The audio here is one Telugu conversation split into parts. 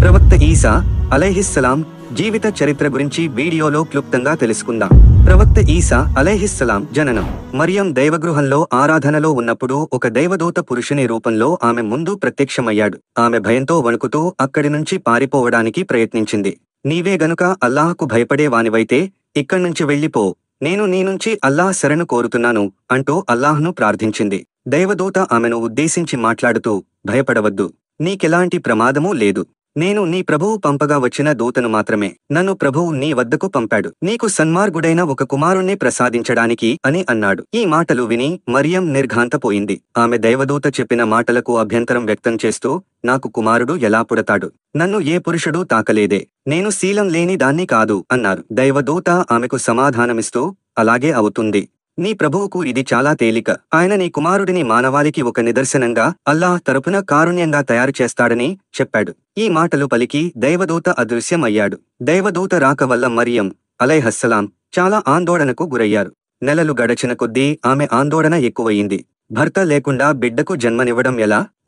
ప్రవక్త ఈసా అలైహిస్సలాం జీవిత చరిత్ర గురించి వీడియోలో క్లుప్తంగా తెలుసుకుందాం. ప్రవక్త ఈసా అలైహిస్సలాం జననం. మరియం దైవగృహంలో ఆరాధనలో ఉన్నప్పుడు ఒక దైవదూత పురుషుని రూపంలో ఆమె ముందు ప్రత్యక్షమయ్యాడు. ఆమె భయంతో వణుకుతూ అక్కడి నుంచి పారిపోవడానికి ప్రయత్నించింది. నీవే గనుక అల్లాహ్కు భయపడేవానివైతే ఇక్కడ్నుంచి వెళ్ళిపో, నేను నీ నుంచి అల్లాహ్ శరణు కోరుతున్నాను అంటూ అల్లాహ్ను ప్రార్థించింది. దైవదూత ఆమెను ఉద్దేశించి మాట్లాడుతూ, భయపడవద్దు, నీకెలాంటి ప్రమాదమూ లేదు. నేను నీ ప్రభువు పంపగా వచ్చిన దూతను మాత్రమే. నన్ను ప్రభువు నీ వద్దకు పంపాడు, నీకు సన్మార్గుడైన ఒక కుమారుణ్ణి ప్రసాదించడానికి అని అన్నాడు. ఈ మాటలు విని మరియం నిర్ఘాంతపోయింది. ఆమె దైవదూత చెప్పిన మాటలకు అభ్యంతరం వ్యక్తం చేస్తూ, నాకు కుమారుడు ఎలా పుడతాడు? నన్ను ఏ పురుషుడూ తాకలేదే, నేను శీలం లేని దాన్ని కాదు అన్నారు. దైవదూత ఆమెకు సమాధానమిస్తూ, అలాగే అవుతుంది. నీ ప్రభువుకు ఇది చాలా తేలిక. ఆయన నీ కుమారుడిని మానవాళికి ఒక నిదర్శనంగా అల్లాహ్ తరపున కారుణ్యంగా తయారు చేస్తాడని చెప్పాడు. ఈ మాటలు పలికి దైవదూత అదృశ్యమయ్యాడు. దైవదూత రాక వల్ల మరియం అలైహిస్సలాం చాలా ఆందోళనకు గురయ్యారు. నెలలు గడచిన కొద్దీ ఆమె ఆందోళన ఎక్కువయింది. భర్త లేకుండా బిడ్డకు జన్మనివ్వడం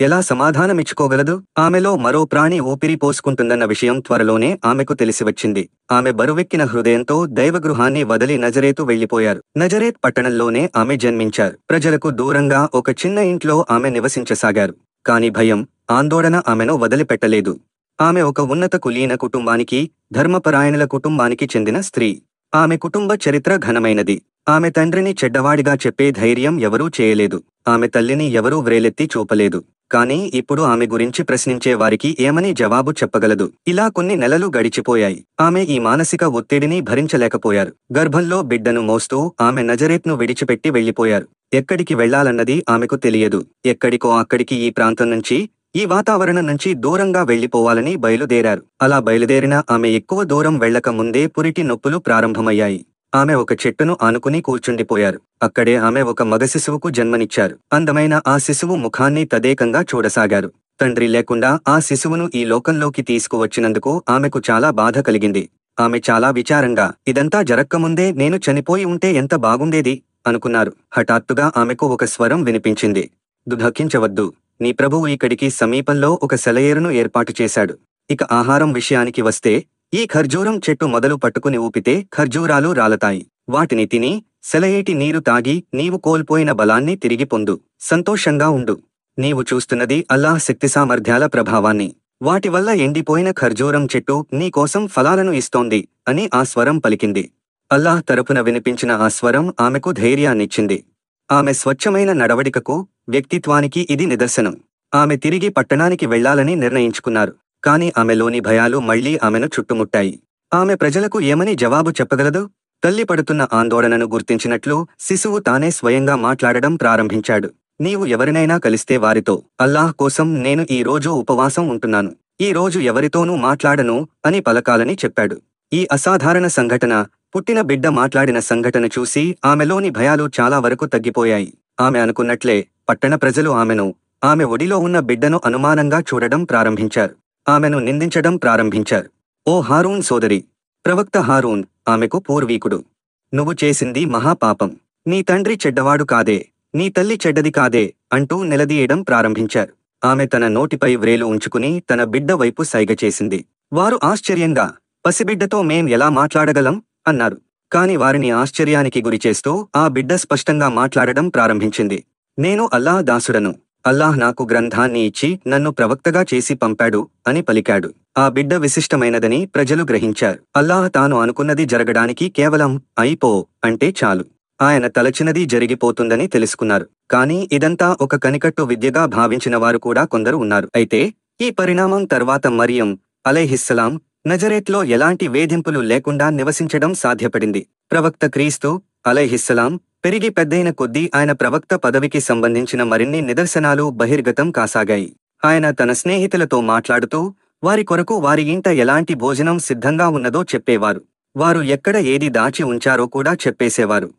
ఎలా సమాధానమిచ్చుకోగలదు? ఆమెలో మరో ప్రాణి ఊపిరి పోసుకుంటుందన్న విషయం త్వరలోనే ఆమెకు తెలిసివచ్చింది. ఆమె బరువెక్కిన హృదయంతో దైవగృహాన్ని వదిలి నజరేతు వెళ్లిపోయారు. నజరేత్ పట్టణంలోనే ఆమె జన్మించారు. ప్రజలకు దూరంగా ఒక చిన్న ఇంట్లో ఆమె నివసించసాగారు. కాని భయం, ఆందోళన ఆమెను వదిలిపెట్టలేదు. ఆమె ఒక ఉన్నత కులీన కుటుంబానికి, ధర్మపరాయణుల కుటుంబానికి చెందిన స్త్రీ. ఆమె కుటుంబ చరిత్ర ఘనమైనది. ఆమె తండ్రిని చెడ్డవాడిగా చెప్పే ధైర్యం ఎవరూ చేయలేదు. ఆమె తల్లిని ఎవరూ వ్రేలెత్తి చూపలేదు. కాని ఇప్పుడు ఆమె గురించి ప్రశ్నించే వారికి ఏమని జవాబు చెప్పగలదు? ఇలా కొన్ని నెలలు గడిచిపోయాయి. ఆమె ఈ మానసిక ఒత్తిడిని భరించలేకపోయారు. గర్భంలో బిడ్డను మోస్తూ ఆమె నజరేత్ను విడిచిపెట్టి వెళ్లిపోయారు. ఎక్కడికి వెళ్లాలన్నది ఆమెకు తెలియదు. ఎక్కడికో అక్కడికి, ఈ ప్రాంతం నుంచి, ఈ వాతావరణం నుంచి దూరంగా వెళ్లిపోవాలని బయలుదేరారు. అలా బయలుదేరిన ఆమె ఎక్కువ దూరం వెళ్లక ముందే పురిటి నొప్పులు ప్రారంభమయ్యాయి. ఆమె ఒక చెట్టును ఆనుకుని కూర్చుండిపోయారు. అక్కడే ఆమె ఒక మగ శిశువుకు జన్మనిచ్చారు. అందమైన ఆ శిశువు ముఖాన్ని తదేకంగా చూడసాగారు. తండ్రి లేకుండా ఆ శిశువును ఈ లోకంలోకి తీసుకువచ్చినందుకు ఆమెకు చాలా బాధ కలిగింది. ఆమె చాలా విచారంగా, ఇదంతా జరక్కముందే నేను చనిపోయి ఉంటే ఎంత బాగుండేది అనుకున్నారు. హఠాత్తుగా ఆమెకు ఒక స్వరం వినిపించింది. దుఃఖించవద్దు, నీ ప్రభువు ఇక్కడికి సమీపంలో ఒక సెలయేరును ఏర్పాటు చేశాడు. ఇక ఆహారం విషయానికి వస్తే, ఈ ఖర్జూరం చెట్టు మొదలు పట్టుకుని ఊపితే ఖర్జూరాలు రాలతాయి. వాటిని తిని సెలయేటి నీరు తాగి నీవు కోల్పోయిన బలాన్ని తిరిగి పొందు. సంతోషంగా ఉండు. నీవు చూస్తున్నది అల్లాహ్ శక్తి సామర్థ్యాల ప్రభావాన్ని. వాటి వల్ల ఎండిపోయిన ఖర్జూరం చెట్టు నీ కోసం ఫలాలను ఇస్తోంది అని ఆ స్వరం పలికింది. అల్లాహ్ తరపున వినిపించిన ఆ స్వరం ఆమెకు ధైర్యాన్నిచ్చింది. ఆమె స్వచ్ఛమైన నడవడికకు, వ్యక్తిత్వానికి ఇది నిదర్శనం. ఆమె తిరిగి పట్టణానికి వెళ్లాలని నిర్ణయించుకున్నారు. కాని ఆమెలోని భయాలు మళ్లీ ఆమెను చుట్టుముట్టాయి. ఆమె ప్రజలకు ఏమని జవాబు చెప్పగలదు? తల్లి పడుతున్న ఆందోళనను గుర్తించినట్లు శిశువు తానే స్వయంగా మాట్లాడడం ప్రారంభించాడు. నీవు ఎవరినైనా కలిస్తే వారితో, అల్లాహ్ కోసం నేను ఈ రోజు ఉపవాసం ఉంటున్నాను, ఈ రోజు ఎవరితోనూ మాట్లాడను అని పలకాలని చెప్పాడు. ఈ అసాధారణ సంఘటన, పుట్టిన బిడ్డ మాట్లాడిన సంఘటన చూసి ఆమెలోని భయాలు చాలా వరకు తగ్గిపోయాయి. ఆమె అనుకున్నట్లే పట్టణ ప్రజలు ఆమెను, ఆమె ఒడిలో ఉన్న బిడ్డను అనుమానంగా చూడడం ప్రారంభించారు. ఆమెను నిందించడం ప్రారంభించారు. ఓ హారూన్ సోదరి! ప్రవక్త హారూన్ ఆమెకు పూర్వీకుడు. నువ్వు చేసింది మహాపాపం. నీ తండ్రి చెడ్డవాడు కాదే, నీ తల్లి చెడ్డది కాదే అంటూ నిలదీయడం ప్రారంభించారు. ఆమె తన నోటిపై వ్రేలు ఉంచుకుని తన బిడ్డ వైపు సైగ చేసింది. వారు ఆశ్చర్యంగా, పసిబిడ్డతో మేం ఎలా మాట్లాడగలం అన్నారు. కాని వారిని ఆశ్చర్యానికి గురిచేస్తూ ఆ బిడ్డ స్పష్టంగా మాట్లాడడం ప్రారంభించింది. నేను అల్లాహ్ దాసుడను. అల్లాహ్ నాకు గ్రంథాన్ని ఇచ్చి నన్ను ప్రవక్తగా చేసి పంపాడు అని పలికాడు. ఆ బిడ్డ విశిష్టమైనదని ప్రజలు గ్రహించారు. అల్లాహ్ తాను అనుకున్నది జరగడానికి కేవలం అయిపో అంటే చాలు. ఆయన తలచినది జరిగిపోతుందని తెలుసుకున్నారు. కాని ఇదంతా ఒక కనికట్టు విద్యగా భావించిన వారు కూడా కొందరు ఉన్నారు. అయితే ఈ పరిణామం తర్వాత మరియం అలైహిస్సలాం నజరేత్లో ఎలాంటి వేధింపులు లేకుండా నివసించడం సాధ్యపడింది. ప్రవక్త క్రీస్తు అలైహిస్సలాం పెరిగి పెద్దయిన కొద్దీ ఆయన ప్రవక్త పదవికి సంబంధించిన మరిన్ని నిదర్శనాలు బహిర్గతం కాసాగాయి. ఆయన తన స్నేహితులతో మాట్లాడుతూ వారి కొరకు వారి ఇంట ఎలాంటి భోజనం సిద్ధంగా ఉన్నదో చెప్పేవారు. వారు ఎక్కడ ఏది దాచి ఉంచారో కూడా చెప్పేసేవారు.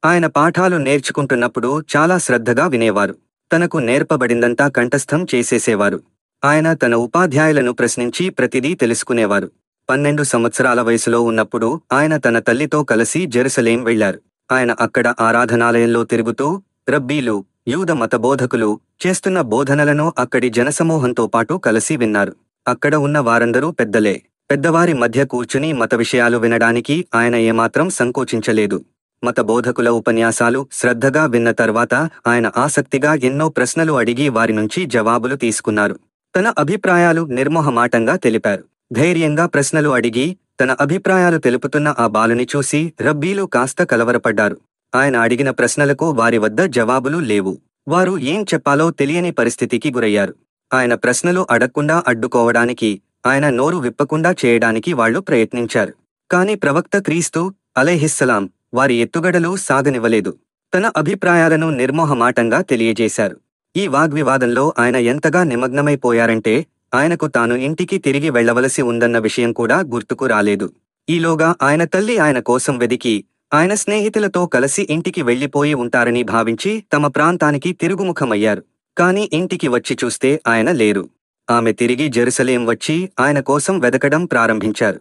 ఆయన పాఠాలు నేర్చుకుంటున్నప్పుడు చాలా శ్రద్ధగా వినేవారు. తనకు నేర్పబడిందంతా కంఠస్థం చేసేసేవారు. ఆయన తన ఉపాధ్యాయులను ప్రశ్నించి ప్రతిదీ తెలుసుకునేవారు. 12 సంవత్సరాల వయసులో ఉన్నప్పుడు ఆయన తన తల్లితో కలిసి జెరూసలేం వెళ్లారు. ఆయన అక్కడ ఆరాధనాలయంలో తిరుగుతూ రబ్బీలు, యూద మతబోధకులు చేస్తున్న బోధనలను అక్కడి జనసమూహంతో పాటు కలిసి విన్నారు. అక్కడ ఉన్న వారందరూ పెద్దలే. పెద్దవారి మధ్య కూర్చుని మత విషయాలు వినడానికి ఆయన ఏమాత్రం సంకోచించలేదు. మత బోధకుల ఉపన్యాసాలు శ్రద్ధగా విన్న తర్వాత ఆయన ఆసక్తిగా ఎన్నో ప్రశ్నలు అడిగి వారి నుంచి జవాబులు తీసుకున్నారు. తన అభిప్రాయాలు నిర్మోహమాటంగా తెలిపారు. ధైర్యంగా ప్రశ్నలు అడిగి తన అభిప్రాయాలు తెలుపుతున్న ఆ బాలుని చూసి రబ్బీలు కాస్త కలవరపడ్డారు. ఆయన అడిగిన ప్రశ్నలకు వారి వద్ద జవాబులు లేవు. వారు ఏం చెప్పాలో తెలియని పరిస్థితికి గురయ్యారు. ఆయన ప్రశ్నలు అడగకుండా అడ్డుకోవడానికి, ఆయన నోరు విప్పకుండా చేయడానికి వాళ్లు ప్రయత్నించారు. కాని ప్రవక్త క్రీస్తు అలైహిస్సలాం వారి ఎత్తుగడలు సాగనివ్వలేదు. తన అభిప్రాయాలను నిర్మోహమాటంగా తెలియజేశారు. ఈ వాగ్వివాదంలో ఆయన ఎంతగా నిమగ్నమైపోయారంటే ఆయనకు తాను ఇంటికి తిరిగి వెళ్లవలసి ఉందన్న విషయం కూడా గుర్తుకు రాలేదు. ఈలోగా ఆయన తల్లి ఆయన కోసం వెదికి ఆయన స్నేహితులతో కలిసి ఇంటికి వెళ్లిపోయి ఉంటారని భావించి తమ ప్రాంతానికి తిరుగుముఖమయ్యారు. కాని ఇంటికి వచ్చి చూస్తే ఆయన లేరు. ఆమె తిరిగి జెరూసలేం వచ్చి ఆయన కోసం వెదకడం ప్రారంభించారు.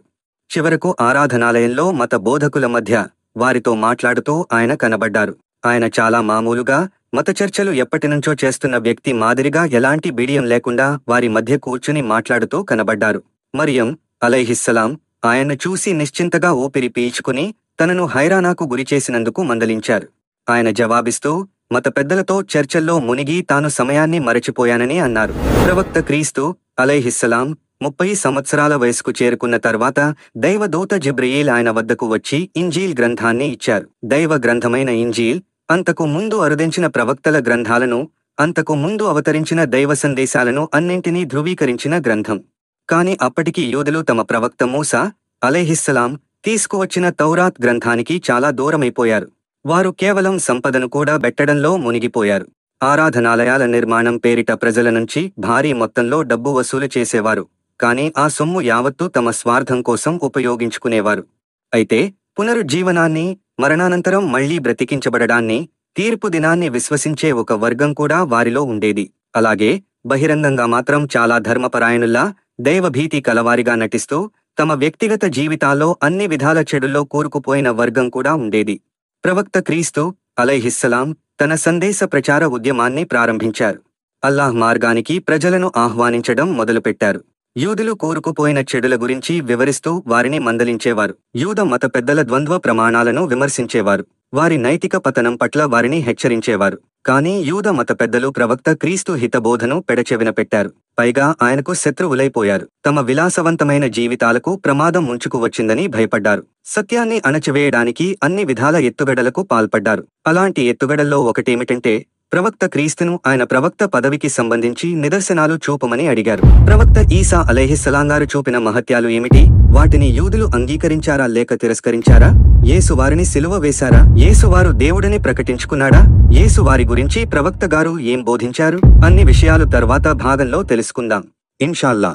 చివరకు ఆరాధనాలయంలో మత బోధకుల మధ్య వారితో మాట్లాడుతూ ఆయన కనబడ్డారు. ఆయన చాలా మామూలుగా మత చర్చలు ఎప్పటినుంచో చేస్తున్న వ్యక్తి మాదిరిగా ఎలాంటి బిడియం లేకుండా వారి మధ్య కూర్చుని మాట్లాడుతూ కనబడ్డారు. మరియం అలైహిస్సలాం ఆయన్ను చూసి నిశ్చింతగా ఊపిరి పీల్చుకుని తనను హైరానాకు గురిచేసినందుకు మందలించారు. ఆయన జవాబిస్తూ మత పెద్దలతో చర్చల్లో మునిగి తాను సమయాన్ని మరచిపోయానని అన్నారు. ప్రవక్త క్రీస్తు అలైహిస్సలాం 30 సంవత్సరాల వయసుకు చేరుకున్న తర్వాత దైవదూత జిబ్రయీల్ ఆయన వద్దకు వచ్చి ఇంజీల్ గ్రంథాన్ని ఇచ్చారు. దైవ గ్రంథమైన ఇంజీల్ అంతకు ముందు అరుదించిన ప్రవక్తల గ్రంథాలను, అంతకు ముందు అవతరించిన దైవ సందేశాలను అన్నింటినీ ధృవీకరించిన గ్రంథం. కాని అప్పటికి యూదులు తమ ప్రవక్త మూసా అలైహిస్సలాం తీసుకువచ్చిన తౌరాత్ గ్రంథానికి చాలా దూరమైపోయారు. వారు కేవలం సంపదను కూడా బెట్టడంలో మునిగిపోయారు. ఆరాధనాలయాల నిర్మాణం పేరిట ప్రజల నుంచి భారీ మొత్తంలో డబ్బు వసూలు చేసేవారు. కాని ఆ సొమ్ము యావత్తూ తమ స్వార్థం కోసం ఉపయోగించుకునేవారు. అయితే పునరుజ్జీవనాన్ని, మరణానంతరం మళ్లీ బ్రతికించబడడాన్ని, తీర్పు దినాన్ని విశ్వసించే ఒక వర్గం కూడా వారిలో ఉండేది. అలాగే బహిరంగంగా మాత్రం చాలా ధర్మపరాయణుల్లా, దైవభీతి కలవారిగా నటిస్తూ తమ వ్యక్తిగత జీవితాల్లో అన్ని విధాల చెడుల్లో కూరుకుపోయిన వర్గం కూడా ఉండేది. ప్రవక్త క్రీస్తు అలైహిస్సలాం తన సందేశ ప్రచార ఉద్యమాన్ని ప్రారంభించారు. అల్లాహ్ మార్గానికి ప్రజలను ఆహ్వానించడం మొదలుపెట్టారు. యూదులు కూరుకుపోయిన చెడుల గురించి వివరిస్తూ వారిని మందలించేవారు. యూద మత పెద్దల ద్వంద్వ ప్రమాణాలను విమర్శించేవారు. వారి నైతిక పతనం పట్ల వారిని హెచ్చరించేవారు. కాని యూద మత పెద్దలు ప్రవక్త క్రీస్తు హితబోధను పెడచెవిన పెట్టారు. పైగా ఆయనకు శత్రువులైపోయారు. తమ విలాసవంతమైన జీవితాలకు ప్రమాదం ముంచుకు వచ్చిందని భయపడ్డారు. సత్యాన్ని అణచివేయడానికి అన్ని విధాల ఎత్తుగడలకు పాల్పడ్డారు. అలాంటి ఎత్తుగడల్లో ఒకటేమిటంటే ప్రవక్త క్రీస్తును ఆయన ప్రవక్త పదవికి సంబంధించి నిదర్శనాలు చూపమని అడిగారు. ప్రవక్త ఈసా అలైహిస్సలాం గారు చూపిన మహత్యాలు ఏమిటి? వాటిని యూదులు అంగీకరించారా లేక తిరస్కరించారా? యేసు వారిని సిలువ వేశారా? యేసు వారు దేవుడని ప్రకటించుకున్నాడా? యేసు వారి గురించి ప్రవక్త గారు ఏం బోధించారు? అన్ని విషయాలు తర్వాత భాగంలో తెలుసుకుందాం ఇన్షాల్లా.